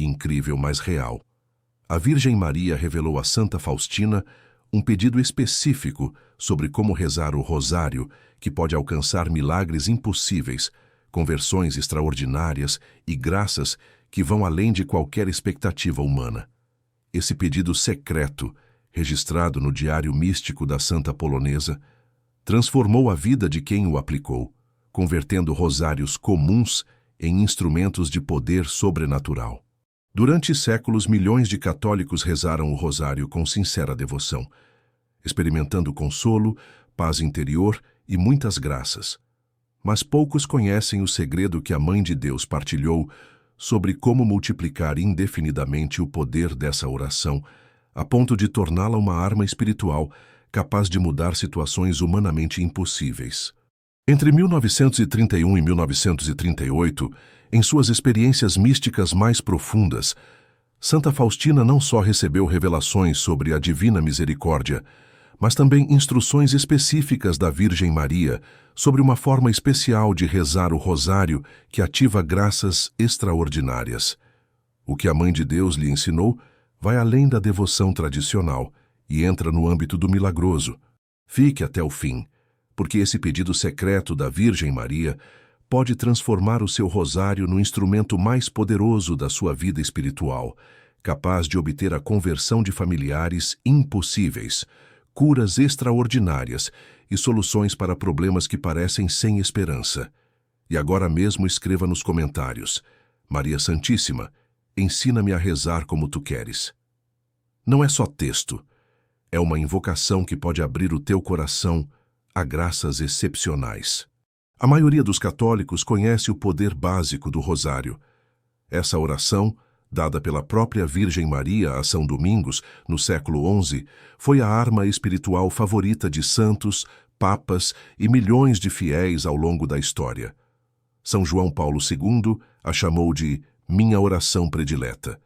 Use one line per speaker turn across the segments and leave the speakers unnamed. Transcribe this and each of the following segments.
incrível, mas real. A Virgem Maria revelou a Santa Faustina um pedido específico sobre como rezar o rosário, que pode alcançar milagres impossíveis, conversões extraordinárias e graças que vão além de qualquer expectativa humana. Esse pedido secreto, registrado no Diário Místico da Santa Polonesa, transformou a vida de quem o aplicou, convertendo rosários comuns em instrumentos de poder sobrenatural. Durante séculos, milhões de católicos rezaram o rosário com sincera devoção, experimentando consolo, paz interior e muitas graças. Mas poucos conhecem o segredo que a Mãe de Deus partilhou sobre como multiplicar indefinidamente o poder dessa oração, a ponto de torná-la uma arma espiritual capaz de mudar situações humanamente impossíveis. Entre 1931 e 1938, em suas experiências místicas mais profundas, Santa Faustina não só recebeu revelações sobre a Divina Misericórdia, mas também instruções específicas da Virgem Maria sobre uma forma especial de rezar o rosário que ativa graças extraordinárias. O que a Mãe de Deus lhe ensinou vai além da devoção tradicional e entra no âmbito do milagroso. Fique até o fim, porque esse pedido secreto da Virgem Maria pode transformar o seu rosário no instrumento mais poderoso da sua vida espiritual, capaz de obter a conversão de familiares impossíveis, curas extraordinárias e soluções para problemas que parecem sem esperança. E agora mesmo escreva nos comentários: Maria Santíssima, ensina-me a rezar como tu queres. Não é só texto, é uma invocação que pode abrir o teu coração a graças excepcionais. A maioria dos católicos conhece o poder básico do rosário. Essa oração, dada pela própria Virgem Maria a São Domingos, no século XI, foi a arma espiritual favorita de santos, papas e milhões de fiéis ao longo da história. São João Paulo II a chamou de minha oração predileta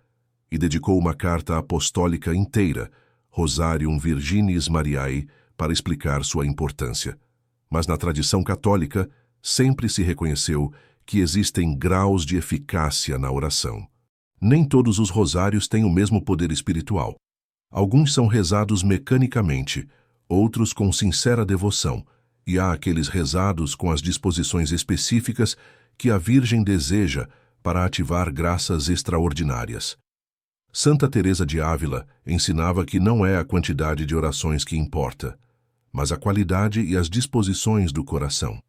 e dedicou uma carta apostólica inteira, Rosarium Virginis Mariae, para explicar sua importância. Mas na tradição católica, sempre se reconheceu que existem graus de eficácia na oração. Nem todos os rosários têm o mesmo poder espiritual. Alguns são rezados mecanicamente, outros com sincera devoção, e há aqueles rezados com as disposições específicas que a Virgem deseja para ativar graças extraordinárias. Santa Teresa de Ávila ensinava que não é a quantidade de orações que importa, mas a qualidade e as disposições do coração.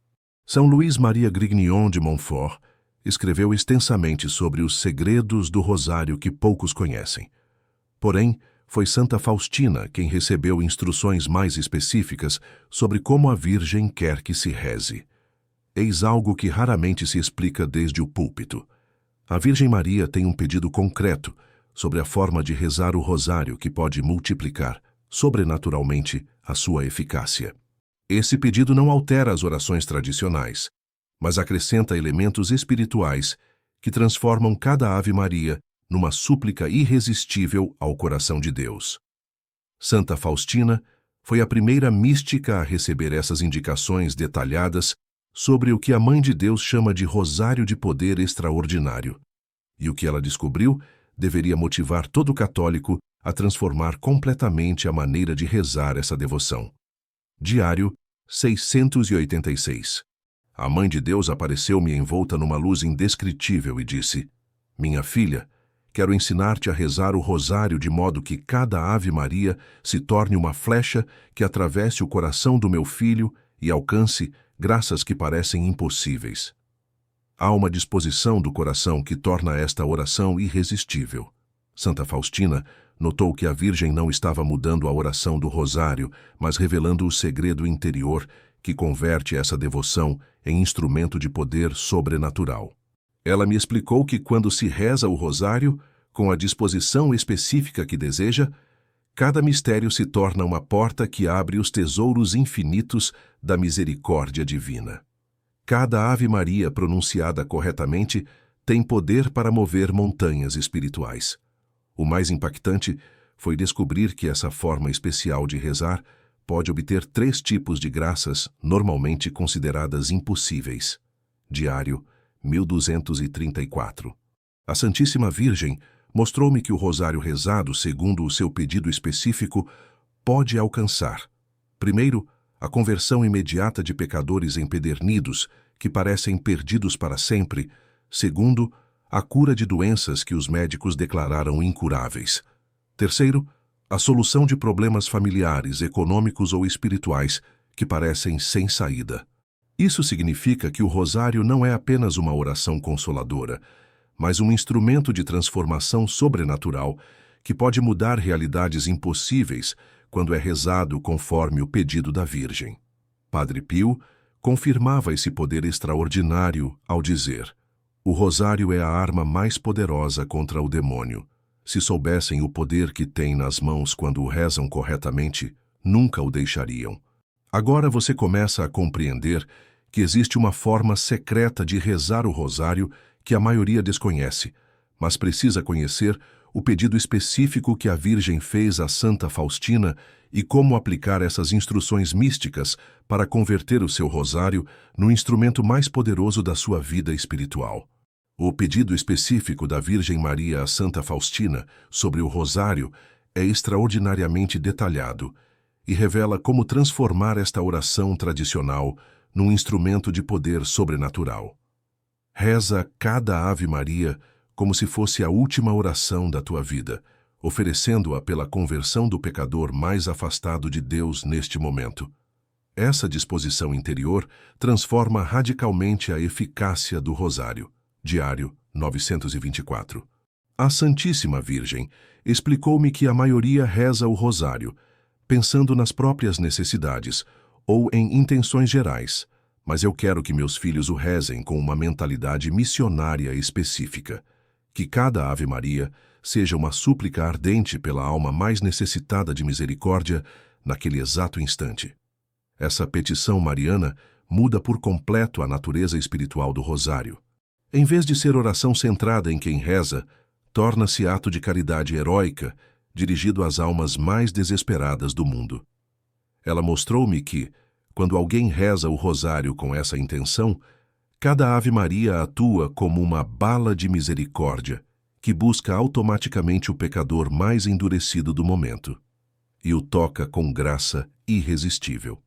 São Luís Maria Grignion de Montfort escreveu extensamente sobre os segredos do rosário que poucos conhecem. Porém, foi Santa Faustina quem recebeu instruções mais específicas sobre como a Virgem quer que se reze. Eis algo que raramente se explica desde o púlpito. A Virgem Maria tem um pedido concreto sobre a forma de rezar o rosário que pode multiplicar, sobrenaturalmente, a sua eficácia. Esse pedido não altera as orações tradicionais, mas acrescenta elementos espirituais que transformam cada Ave Maria numa súplica irresistível ao coração de Deus. Santa Faustina foi a primeira mística a receber essas indicações detalhadas sobre o que a Mãe de Deus chama de rosário de poder extraordinário. E o que ela descobriu deveria motivar todo católico a transformar completamente a maneira de rezar essa devoção. Diário 686. A Mãe de Deus apareceu-me envolta numa luz indescritível e disse: minha filha, quero ensinar-te a rezar o rosário de modo que cada Ave Maria se torne uma flecha que atravesse o coração do meu filho e alcance graças que parecem impossíveis. Há uma disposição do coração que torna esta oração irresistível. Santa Faustina notou que a Virgem não estava mudando a oração do rosário, mas revelando o segredo interior que converte essa devoção em instrumento de poder sobrenatural. Ela me explicou que quando se reza o rosário, com a disposição específica que deseja, cada mistério se torna uma porta que abre os tesouros infinitos da misericórdia divina. Cada Ave Maria pronunciada corretamente tem poder para mover montanhas espirituais. O mais impactante foi descobrir que essa forma especial de rezar pode obter 3 tipos de graças normalmente consideradas impossíveis. Diário 1234. A Santíssima Virgem Mostrou-me que o rosário rezado, segundo o seu pedido específico, pode alcançar, primeiro, a conversão imediata de pecadores empedernidos, que parecem perdidos para sempre, segundo, a cura de doenças que os médicos declararam incuráveis, terceiro, a solução de problemas familiares, econômicos ou espirituais que parecem sem saída. Isso significa que o rosário não é apenas uma oração consoladora, mas um instrumento de transformação sobrenatural que pode mudar realidades impossíveis quando é rezado conforme o pedido da Virgem. Padre Pio confirmava esse poder extraordinário ao dizer: o rosário é a arma mais poderosa contra o demônio. Se soubessem o poder que têm nas mãos quando o rezam corretamente, nunca o deixariam. Agora você começa a compreender que existe uma forma secreta de rezar o rosário que a maioria desconhece, mas precisa conhecer o pedido específico que a Virgem fez a Santa Faustina e como aplicar essas instruções místicas para converter o seu rosário no instrumento mais poderoso da sua vida espiritual. O pedido específico da Virgem Maria a Santa Faustina sobre o rosário é extraordinariamente detalhado e revela como transformar esta oração tradicional num instrumento de poder sobrenatural. Reza cada Ave Maria como se fosse a última oração da tua vida, oferecendo-a pela conversão do pecador mais afastado de Deus neste momento. Essa disposição interior transforma radicalmente a eficácia do rosário. Diário 924. A Santíssima Virgem explicou-me que a maioria reza o rosário, pensando nas próprias necessidades ou em intenções gerais, mas eu quero que meus filhos o rezem com uma mentalidade missionária específica, que cada Ave Maria seja uma súplica ardente pela alma mais necessitada de misericórdia naquele exato instante. Essa petição mariana muda por completo a natureza espiritual do rosário. Em vez de ser oração centrada em quem reza, torna-se ato de caridade heróica, dirigido às almas mais desesperadas do mundo. Ela mostrou-me que, quando alguém reza o rosário com essa intenção, cada Ave Maria atua como uma bala de misericórdia que busca automaticamente o pecador mais endurecido do momento e o toca com graça irresistível.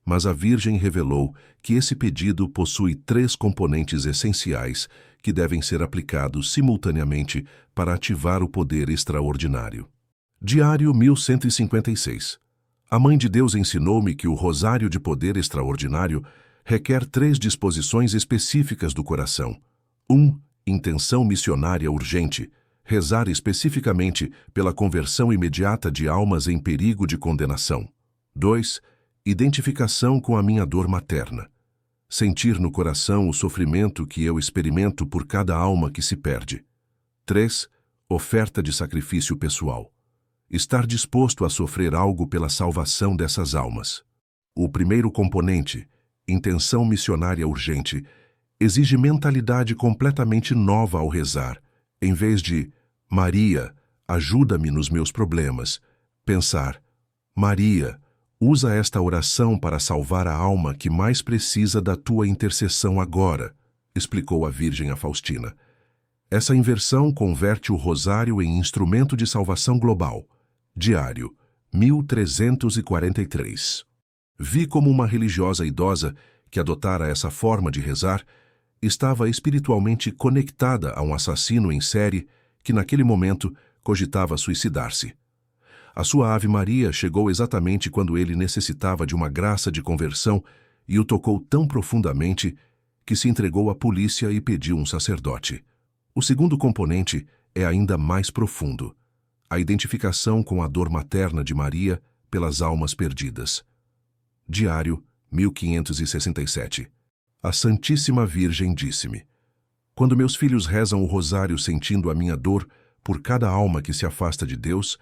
Mas a Virgem revelou que esse pedido possui 3 componentes essenciais que devem ser aplicados simultaneamente para ativar o poder extraordinário. Diário 1156. A Mãe de Deus ensinou-me que o rosário de poder extraordinário requer 3 disposições específicas do coração. 1. Intenção missionária urgente, rezar especificamente pela conversão imediata de almas em perigo de condenação. 2. Identificação com a minha dor materna. Sentir no coração o sofrimento que eu experimento por cada alma que se perde. 3. Oferta de sacrifício pessoal. Estar disposto a sofrer algo pela salvação dessas almas. O primeiro componente, intenção missionária urgente, exige mentalidade completamente nova ao rezar. Em vez de Maria, ajuda-me nos meus problemas, pensar Maria, usa esta oração para salvar a alma que mais precisa da tua intercessão agora, explicou a Virgem a Faustina. Essa inversão converte o rosário em instrumento de salvação global. Diário 1343. Vi como uma religiosa idosa que adotara essa forma de rezar estava espiritualmente conectada a um assassino em série que naquele momento cogitava suicidar-se. A sua Ave Maria chegou exatamente quando ele necessitava de uma graça de conversão e o tocou tão profundamente que se entregou à polícia e pediu um sacerdote. O segundo componente é ainda mais profundo: a identificação com a dor materna de Maria pelas almas perdidas. Diário 1567. A Santíssima Virgem disse-me: quando meus filhos rezam o rosário sentindo a minha dor por cada alma que se afasta de Deus,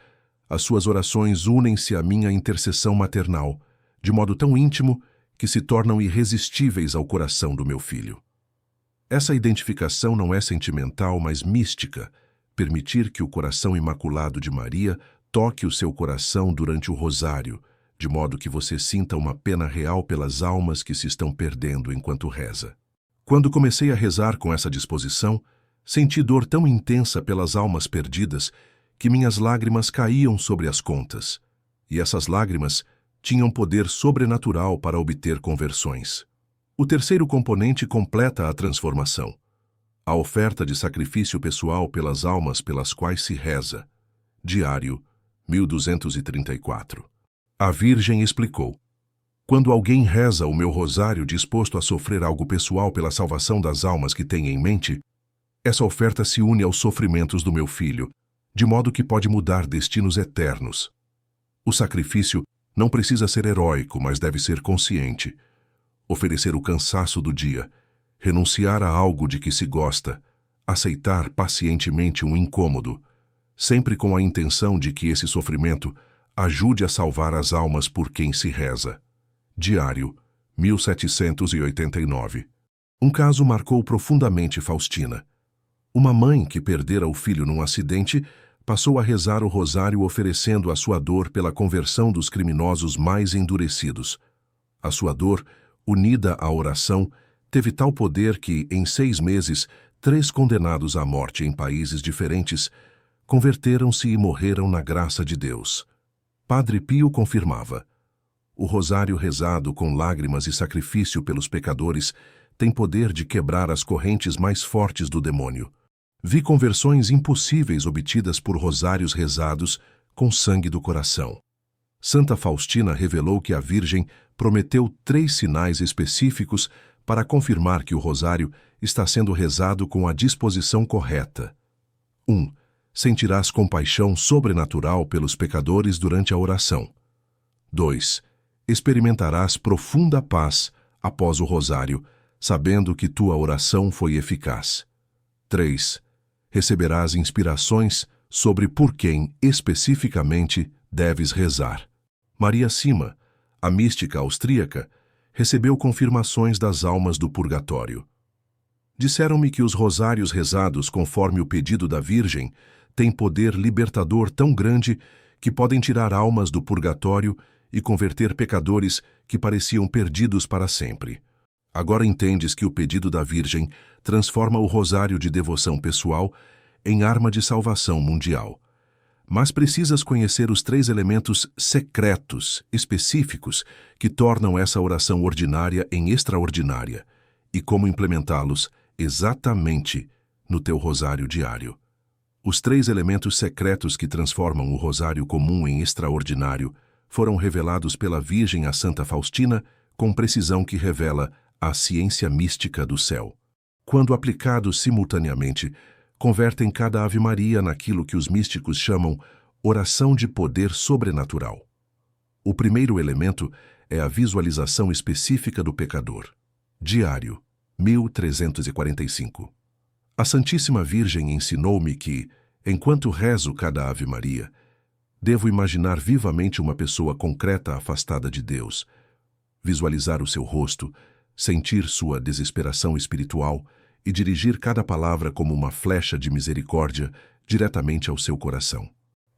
as suas orações unem-se à minha intercessão maternal, de modo tão íntimo que se tornam irresistíveis ao coração do meu filho. Essa identificação não é sentimental, mas mística, permitir que o coração imaculado de Maria toque o seu coração durante o rosário, de modo que você sinta uma pena real pelas almas que se estão perdendo enquanto reza. Quando comecei a rezar com essa disposição, Senti dor tão intensa pelas almas perdidas que minhas lágrimas caíam sobre as contas. E essas lágrimas tinham poder sobrenatural para obter conversões. O terceiro componente completa a transformação: a oferta de sacrifício pessoal pelas almas pelas quais se reza. Diário, 1234. A Virgem explicou: quando alguém reza o meu rosário disposto a sofrer algo pessoal pela salvação das almas que tem em mente, essa oferta se une aos sofrimentos do meu filho, de modo que pode mudar destinos eternos. O sacrifício não precisa ser heróico, mas deve ser consciente. Oferecer o cansaço do dia, renunciar a algo de que se gosta, aceitar pacientemente um incômodo, sempre com a intenção de que esse sofrimento ajude a salvar as almas por quem se reza. Diário, 1789. Um caso marcou profundamente Faustina. Uma mãe que perdera o filho num acidente passou a rezar o rosário oferecendo a sua dor pela conversão dos criminosos mais endurecidos. A sua dor, unida à oração, teve tal poder que, em 6 meses, 3 condenados à morte em países diferentes converteram-se e morreram na graça de Deus. Padre Pio confirmava: o rosário rezado com lágrimas e sacrifício pelos pecadores tem poder de quebrar as correntes mais fortes do demônio. Vi conversões impossíveis obtidas por rosários rezados com sangue do coração. Santa Faustina revelou que a Virgem prometeu 3 sinais específicos para confirmar que o rosário está sendo rezado com a disposição correta. 1. Sentirás compaixão sobrenatural pelos pecadores durante a oração. 2. Experimentarás profunda paz após o rosário, sabendo que tua oração foi eficaz. 3. Receberás inspirações sobre por quem, especificamente, deves rezar. Maria Sima, a mística austríaca, recebeu confirmações das almas do purgatório. Disseram-me que os rosários rezados conforme o pedido da Virgem têm poder libertador tão grande que podem tirar almas do purgatório e converter pecadores que pareciam perdidos para sempre. Agora entendes que o pedido da Virgem transforma o rosário de devoção pessoal em arma de salvação mundial. Mas precisas conhecer os 3 elementos secretos, específicos, que tornam essa oração ordinária em extraordinária, e como implementá-los exatamente no teu rosário diário. Os 3 elementos secretos que transformam o rosário comum em extraordinário foram revelados pela Virgem a Santa Faustina com precisão que revela a ciência mística do céu. Quando aplicados simultaneamente, convertem cada Ave Maria naquilo que os místicos chamam oração de poder sobrenatural. O primeiro elemento é a visualização específica do pecador. Diário, 1345. A Santíssima Virgem ensinou-me que, enquanto rezo cada Ave Maria, devo imaginar vivamente uma pessoa concreta afastada de Deus, visualizar o seu rosto, sentir sua desesperação espiritual e dirigir cada palavra como uma flecha de misericórdia diretamente ao seu coração.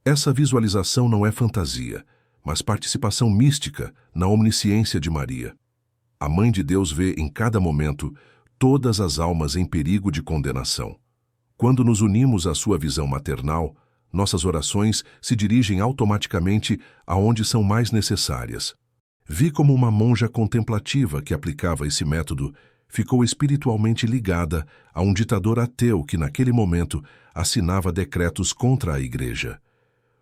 Essa visualização não é fantasia, mas participação mística na onisciência de Maria. A Mãe de Deus vê em cada momento todas as almas em perigo de condenação. Quando nos unimos à sua visão maternal, nossas orações se dirigem automaticamente aonde são mais necessárias. Vi como uma monja contemplativa que aplicava esse método ficou espiritualmente ligada a um ditador ateu que naquele momento assinava decretos contra a Igreja.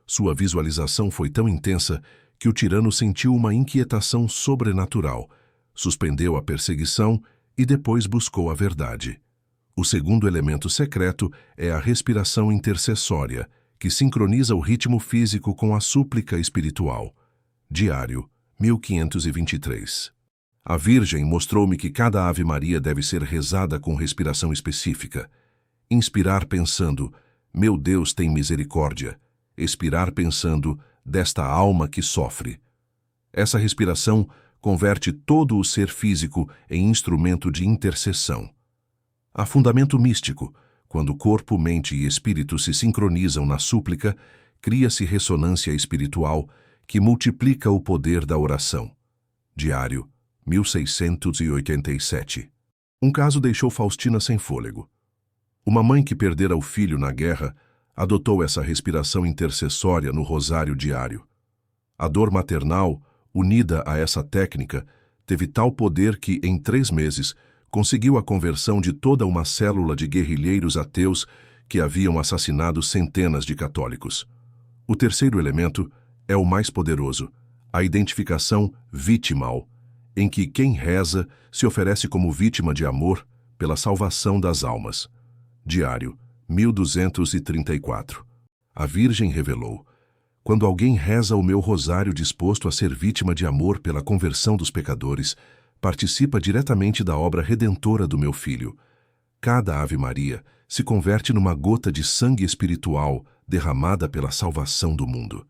Sua visualização foi tão intensa que o tirano sentiu uma inquietação sobrenatural, suspendeu a perseguição e depois buscou a verdade. O segundo elemento secreto é a respiração intercessória, que sincroniza o ritmo físico com a súplica espiritual. Diário, 1523. A Virgem mostrou-me que cada Ave Maria deve ser rezada com respiração específica. Inspirar pensando, meu Deus tem misericórdia. Expirar pensando, desta alma que sofre. Essa respiração converte todo o ser físico em instrumento de intercessão. Há fundamento místico. Quando corpo, mente e espírito se sincronizam na súplica, cria-se ressonância espiritual que multiplica o poder da oração. Diário, 1687. Um caso deixou Faustina sem fôlego. Uma mãe que perdera o filho na guerra adotou essa respiração intercessória no rosário diário. A dor maternal, unida a essa técnica, teve tal poder que, em 3 meses, conseguiu a conversão de toda uma célula de guerrilheiros ateus que haviam assassinado centenas de católicos. O terceiro elemento é o mais poderoso, a identificação vitimal, em que quem reza se oferece como vítima de amor pela salvação das almas. Diário, 1234. A Virgem revelou: quando alguém reza o meu rosário disposto a ser vítima de amor pela conversão dos pecadores, participa diretamente da obra redentora do meu Filho. Cada Ave Maria se converte numa gota de sangue espiritual derramada pela salvação do mundo.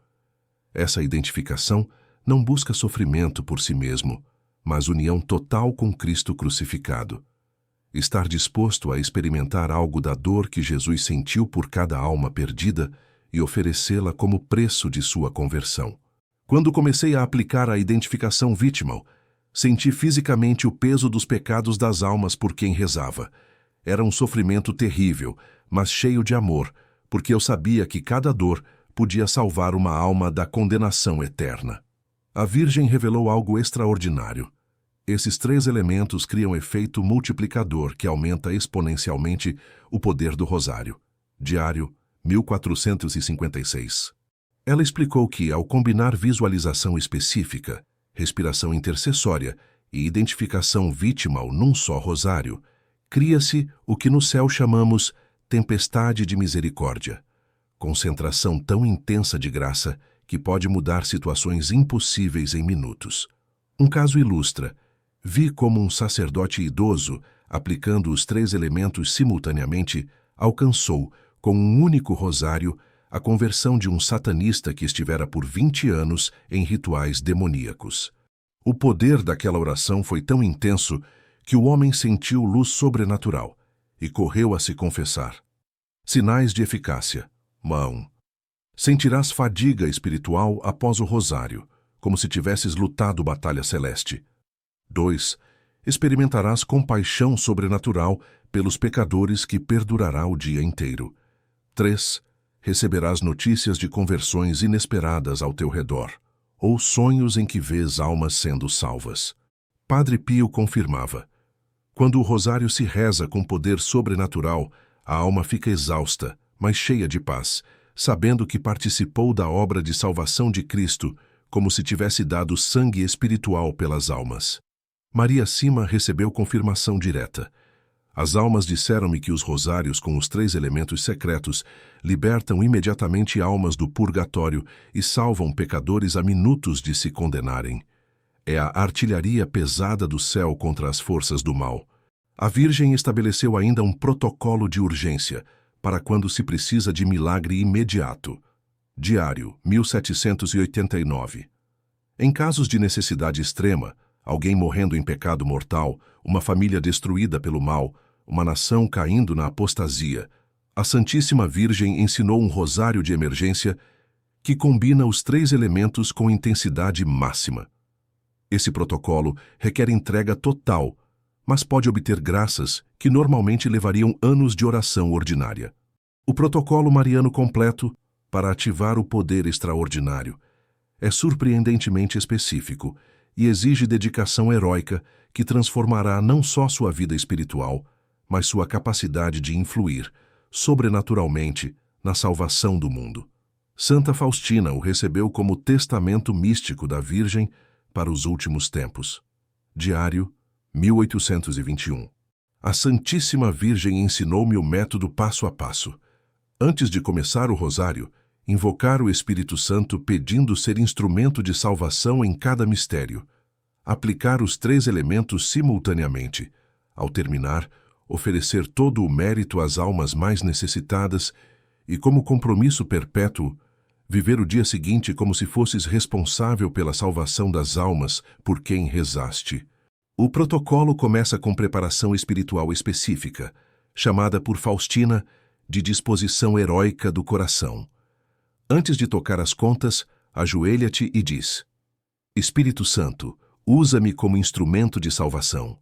Essa identificação não busca sofrimento por si mesmo, mas união total com Cristo crucificado. Estar disposto a experimentar algo da dor que Jesus sentiu por cada alma perdida e oferecê-la como preço de sua conversão. Quando comecei a aplicar a identificação vitimal, senti fisicamente o peso dos pecados das almas por quem rezava. Era um sofrimento terrível, mas cheio de amor, porque eu sabia que cada dor podia salvar uma alma da condenação eterna. A Virgem revelou algo extraordinário. Esses 3 elementos criam efeito multiplicador que aumenta exponencialmente o poder do rosário. Diário, 1456. Ela explicou que, ao combinar visualização específica, respiração intercessória e identificação vitimal num só rosário, cria-se o que no céu chamamos tempestade de misericórdia, concentração tão intensa de graça que pode mudar situações impossíveis em minutos. Um caso ilustra: vi como um sacerdote idoso, aplicando os 3 elementos simultaneamente, alcançou, com um único rosário, a conversão de um satanista que estivera por 20 anos em rituais demoníacos. O poder daquela oração foi tão intenso que o homem sentiu luz sobrenatural e correu a se confessar. Sinais de eficácia. 1. Sentirás fadiga espiritual após o rosário, como se tivesses lutado batalha celeste. 2. Experimentarás compaixão sobrenatural pelos pecadores que perdurará o dia inteiro. 3. Receberás notícias de conversões inesperadas ao teu redor, ou sonhos em que vês almas sendo salvas. Padre Pio confirmava: quando o rosário se reza com poder sobrenatural, a alma fica exausta, mas cheia de paz, sabendo que participou da obra de salvação de Cristo, como se tivesse dado sangue espiritual pelas almas. Maria Cima recebeu confirmação direta. As almas disseram-me que os rosários com os 3 elementos secretos libertam imediatamente almas do purgatório e salvam pecadores a minutos de se condenarem. É a artilharia pesada do céu contra as forças do mal. A Virgem estabeleceu ainda um protocolo de urgência para quando se precisa de milagre imediato. Diário, 1789. Em casos de necessidade extrema, alguém morrendo em pecado mortal, uma família destruída pelo mal, uma nação caindo na apostasia, a Santíssima Virgem ensinou um rosário de emergência que combina os 3 elementos com intensidade máxima. Esse protocolo requer entrega total, mas pode obter graças que normalmente levariam anos de oração ordinária. O protocolo mariano completo, para ativar o poder extraordinário, é surpreendentemente específico e exige dedicação heróica que transformará não só sua vida espiritual, mas sua capacidade de influir, sobrenaturalmente, na salvação do mundo. Santa Faustina o recebeu como testamento místico da Virgem para os últimos tempos. Diário, 1821. A Santíssima Virgem ensinou-me o método passo a passo. Antes de começar o rosário, invocar o Espírito Santo pedindo ser instrumento de salvação em cada mistério. Aplicar os 3 elementos simultaneamente. Ao terminar, oferecer todo o mérito às almas mais necessitadas e, como compromisso perpétuo, viver o dia seguinte como se fosses responsável pela salvação das almas por quem rezaste. O protocolo começa com preparação espiritual específica, chamada por Faustina de disposição heróica do coração. Antes de tocar as contas, ajoelha-te e diz: Espírito Santo, usa-me como instrumento de salvação.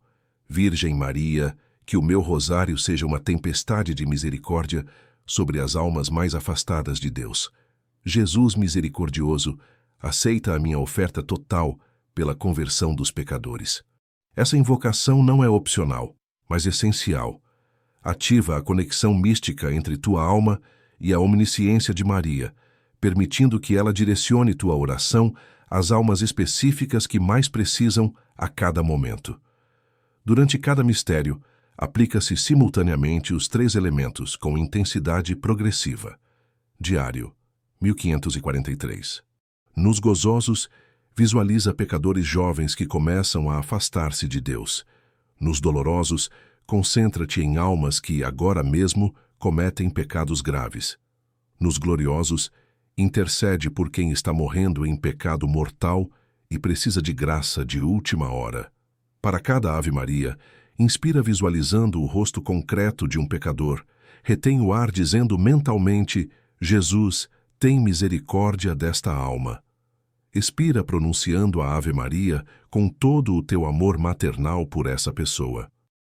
Virgem Maria, que o meu rosário seja uma tempestade de misericórdia sobre as almas mais afastadas de Deus. Jesus misericordioso, aceita a minha oferta total pela conversão dos pecadores. Essa invocação não é opcional, mas essencial. Ativa a conexão mística entre tua alma e a onisciência de Maria, permitindo que ela direcione tua oração às almas específicas que mais precisam a cada momento. Durante cada mistério, aplica-se simultaneamente os 3 elementos com intensidade progressiva. Diário, 1543. Nos gozosos, visualiza pecadores jovens que começam a afastar-se de Deus. Nos dolorosos, concentra-te em almas que, agora mesmo, cometem pecados graves. Nos gloriosos, intercede por quem está morrendo em pecado mortal e precisa de graça de última hora. Para cada Ave Maria, inspira visualizando o rosto concreto de um pecador. Retém o ar dizendo mentalmente: Jesus, tem misericórdia desta alma. Expira pronunciando a Ave Maria com todo o teu amor maternal por essa pessoa.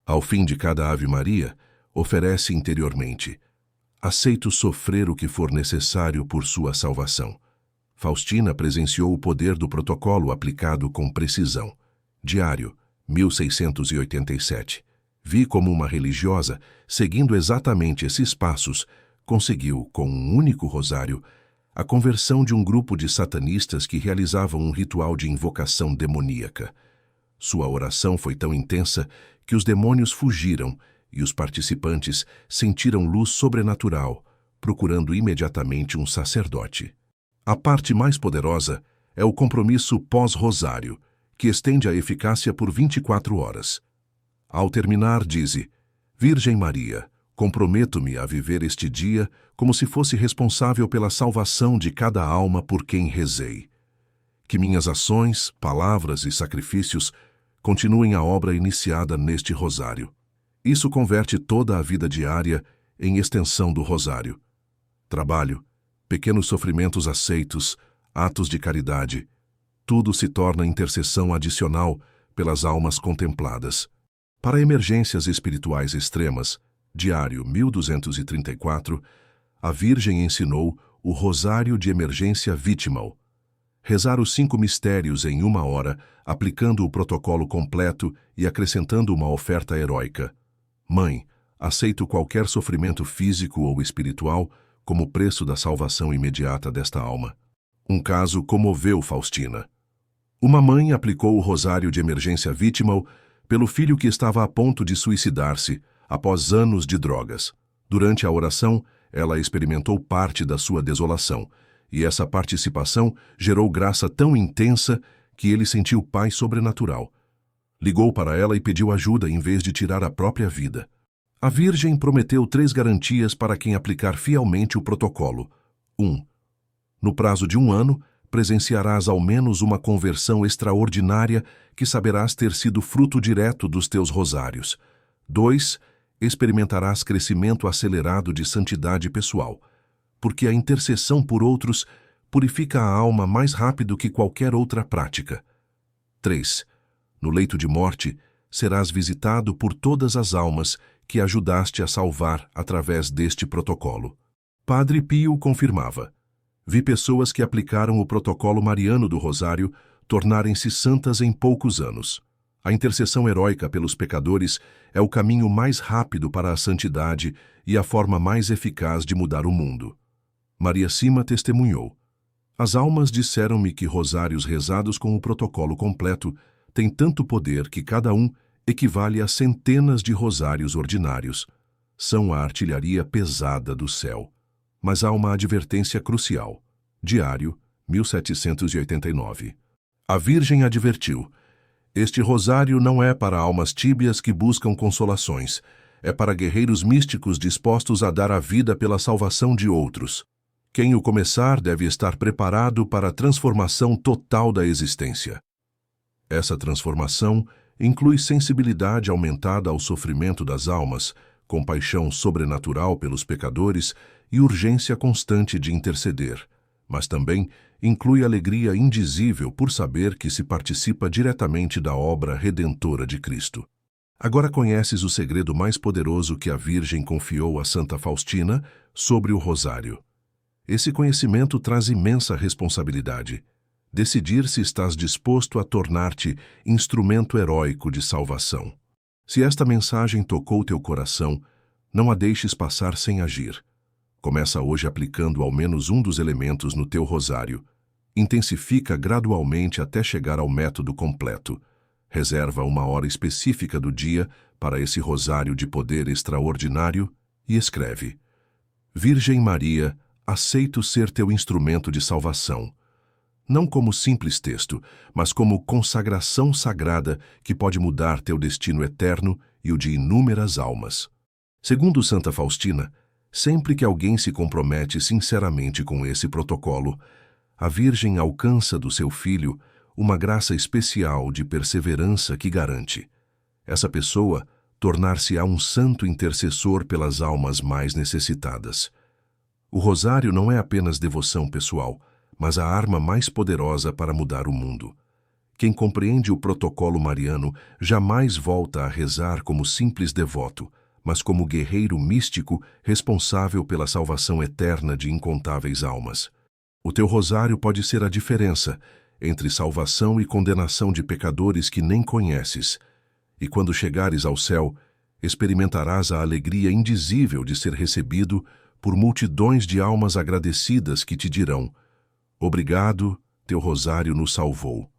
Ao fim de cada Ave Maria, oferece interiormente: aceito sofrer o que for necessário por sua salvação. Faustina presenciou o poder do protocolo aplicado com precisão. Diário, 1687. Vi como uma religiosa, seguindo exatamente esses passos, conseguiu, com um único rosário, a conversão de um grupo de satanistas que realizavam um ritual de invocação demoníaca. Sua oração foi tão intensa que os demônios fugiram e os participantes sentiram luz sobrenatural, procurando imediatamente um sacerdote. A parte mais poderosa é o compromisso pós-rosário, que estende a eficácia por 24 horas. Ao terminar, dize: Virgem Maria, comprometo-me a viver este dia como se fosse responsável pela salvação de cada alma por quem rezei. Que minhas ações, palavras e sacrifícios continuem a obra iniciada neste rosário. Isso converte toda a vida diária em extensão do rosário. Trabalho, pequenos sofrimentos aceitos, atos de caridade, tudo se torna intercessão adicional pelas almas contempladas. Para emergências espirituais extremas, diário 1234, a Virgem ensinou o Rosário de Emergência Vitimal. Rezar os 5 mistérios em 1 hora, aplicando o protocolo completo e acrescentando uma oferta heróica. Mãe, aceito qualquer sofrimento físico ou espiritual como preço da salvação imediata desta alma. Um caso comoveu Faustina. Uma mãe aplicou o Rosário de Emergência Vitimal pelo filho que estava a ponto de suicidar-se após anos de drogas. Durante a oração, ela experimentou parte da sua desolação, e essa participação gerou graça tão intensa que ele sentiu paz sobrenatural. Ligou para ela e pediu ajuda em vez de tirar a própria vida. A Virgem prometeu 3 garantias para quem aplicar fielmente o protocolo. 1. No prazo de 1 ano, presenciarás ao menos uma conversão extraordinária que saberás ter sido fruto direto dos teus rosários. 2. Experimentarás crescimento acelerado de santidade pessoal, porque a intercessão por outros purifica a alma mais rápido que qualquer outra prática. 3. No leito de morte, serás visitado por todas as almas que ajudaste a salvar através deste protocolo. Padre Pio confirmava: vi pessoas que aplicaram o protocolo mariano do Rosário tornarem-se santas em poucos anos. A intercessão heróica pelos pecadores é o caminho mais rápido para a santidade e a forma mais eficaz de mudar o mundo. Maria Sima testemunhou: as almas disseram-me que rosários rezados com o protocolo completo têm tanto poder que cada um equivale a centenas de rosários ordinários. São a artilharia pesada do céu. Mas há uma advertência crucial. Diário, 1789. A Virgem advertiu: este rosário não é para almas tíbias que buscam consolações, é para guerreiros místicos dispostos a dar a vida pela salvação de outros. Quem o começar deve estar preparado para a transformação total da existência. Essa transformação inclui sensibilidade aumentada ao sofrimento das almas, compaixão sobrenatural pelos pecadores e urgência constante de interceder, mas também inclui alegria indizível por saber que se participa diretamente da obra redentora de Cristo. Agora conheces o segredo mais poderoso que a Virgem confiou a Santa Faustina sobre o rosário. Esse conhecimento traz imensa responsabilidade. Decidir se estás disposto a tornar-te instrumento heróico de salvação. Se esta mensagem tocou teu coração, não a deixes passar sem agir. Começa hoje aplicando ao menos um dos elementos no teu rosário. Intensifica gradualmente até chegar ao método completo. Reserva uma hora específica do dia para esse rosário de poder extraordinário e escreve: Virgem Maria, aceito ser teu instrumento de salvação. Não como simples texto, mas como consagração sagrada que pode mudar teu destino eterno e o de inúmeras almas. Segundo Santa Faustina, sempre que alguém se compromete sinceramente com esse protocolo, a Virgem alcança do seu filho uma graça especial de perseverança que garante. Essa pessoa tornar-se-á um santo intercessor pelas almas mais necessitadas. O rosário não é apenas devoção pessoal, mas a arma mais poderosa para mudar o mundo. Quem compreende o protocolo mariano jamais volta a rezar como simples devoto, mas como guerreiro místico responsável pela salvação eterna de incontáveis almas. O teu rosário pode ser a diferença entre salvação e condenação de pecadores que nem conheces, e quando chegares ao céu, experimentarás a alegria indizível de ser recebido por multidões de almas agradecidas que te dirão: Obrigado, teu rosário nos salvou.